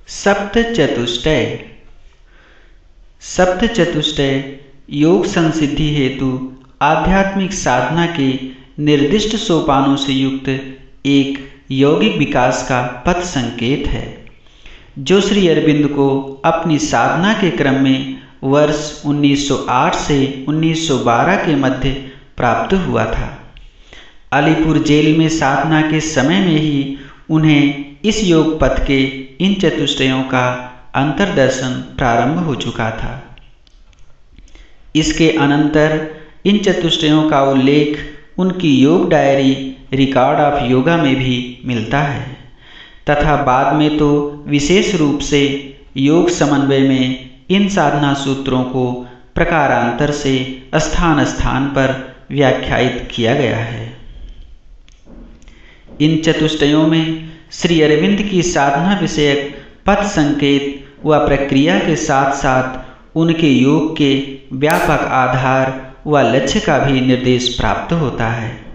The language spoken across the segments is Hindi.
सप्तचतुष्टय। सप्तचतुष्टय योग संसिद्धि हेतु आध्यात्मिक साधना के निर्दिष्ट सोपानों से युक्त एक यौगिक विकास का पथ संकेत है, जो श्री अरविंद को अपनी साधना के क्रम में वर्ष 1908 से 1912 के मध्य प्राप्त हुआ था। अलीपुर जेल में साधना के समय में ही उन्हें इस योग पथ के इन चतुष्टयों का अंतर्दर्शन प्रारंभ हो चुका था। इसके अनंतर इन चतुष्टयों का उल्लेख उनकी योग डायरी रिकॉर्ड ऑफ योगा में भी मिलता है तथा बाद में तो विशेष रूप से योग समन्वय में इन साधना सूत्रों को प्रकारांतर से स्थान स्थान पर व्याख्यायित किया गया है। इन चतुष्टयों में श्री अरविंद की साधना विषयक पथ संकेत व प्रक्रिया के साथ साथ उनके योग के व्यापक आधार व लक्ष्य का भी निर्देश प्राप्त होता है।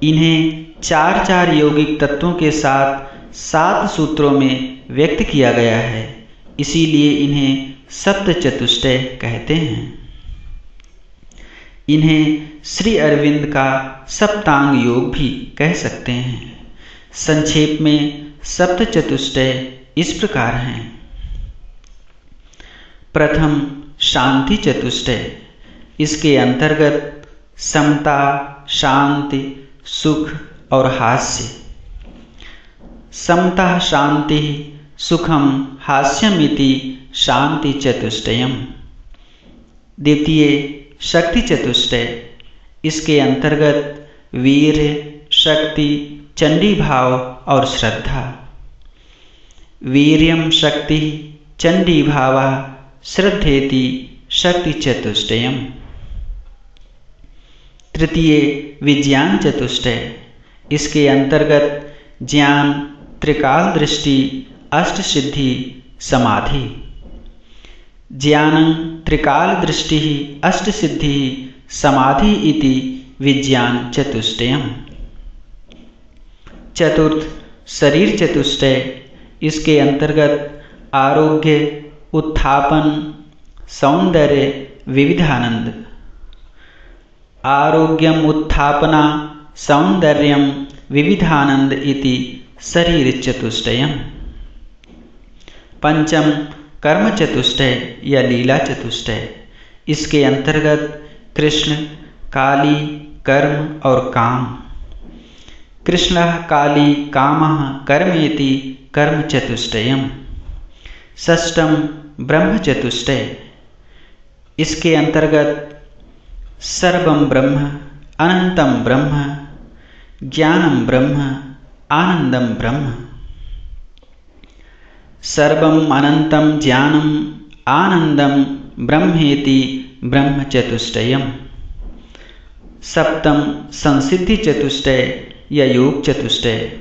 इन्हें चार चार यौगिक तत्वों के साथ 7 सूत्रों में व्यक्त किया गया है, इसीलिए इन्हें सप्तचतुष्टय कहते हैं। इन्हें श्री अरविंद का सप्तांग योग भी कह सकते हैं। संक्षेप में सप्तचतुष्टय इस प्रकार हैं। प्रथम शांति चतुष्टय। इसके अंतर्गत समता, शांति, सुख और हास्य। समता शांति सुखम हास्यमिति शांति चतुष्टयम्। द्वितीय शक्ति चतुष्टय। इसके अंतर्गत वीर्य, शक्ति, चंडी भाव और श्रद्धा। वीर्यम शक्ति चंडी भावा श्रद्धेति शक्ति चतुष्टयम्। तृतीय विज्ञान चतुष्टय। इसके अंतर्गत ज्ञान, त्रिकाल दृष्टि, अष्ट सिद्धि, समाधि। ज्ञानं त्रिकाल दृष्टि अष्ट सिद्धि समाधि इति विज्ञान चतुष्टयम्। चतुर्थ शरीर चतुष्टय। इसके अंतर्गत आरोग्य, उत्थापन, सौंदर्य, विविधानंद। आरोग्यम उत्थापना सौंदर्यम विविधानंद इति शरीर चतुष्टयम्। पंचम कर्म चतुष्टय या लीला चतुष्टय। इसके अंतर्गत कृष्ण, काली, कर्म और काम। कृष्णः काली कामः कर्मेति कर्म चतुष्टयम्। षष्ठम ब्रह्म चतुष्टय। इसके अंतर्गत सर्वम ब्रह्म, अनंतम ब्रह्म, ज्ञानम ब्रह्म, आनंदम ब्रह्म। सर्वम अनंतम ज्ञानम आनंदम ब्रह्मेति ब्रह्म चतुष्टयम्। सप्तम संसिद्धि चतुष्टय या योग चतुष्टय।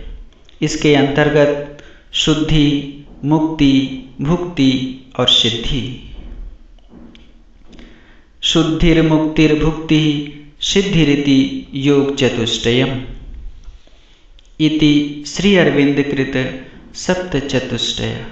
इसके अंतर्गत शुद्धि, मुक्ति, भुक्ति और सिद्धि। शुद्धिर्मुक्तिर्भुक्ति सिद्धिरिति योग चतुष्टयम्। इति श्री अरविंद कृत सप्तचतुष्टय।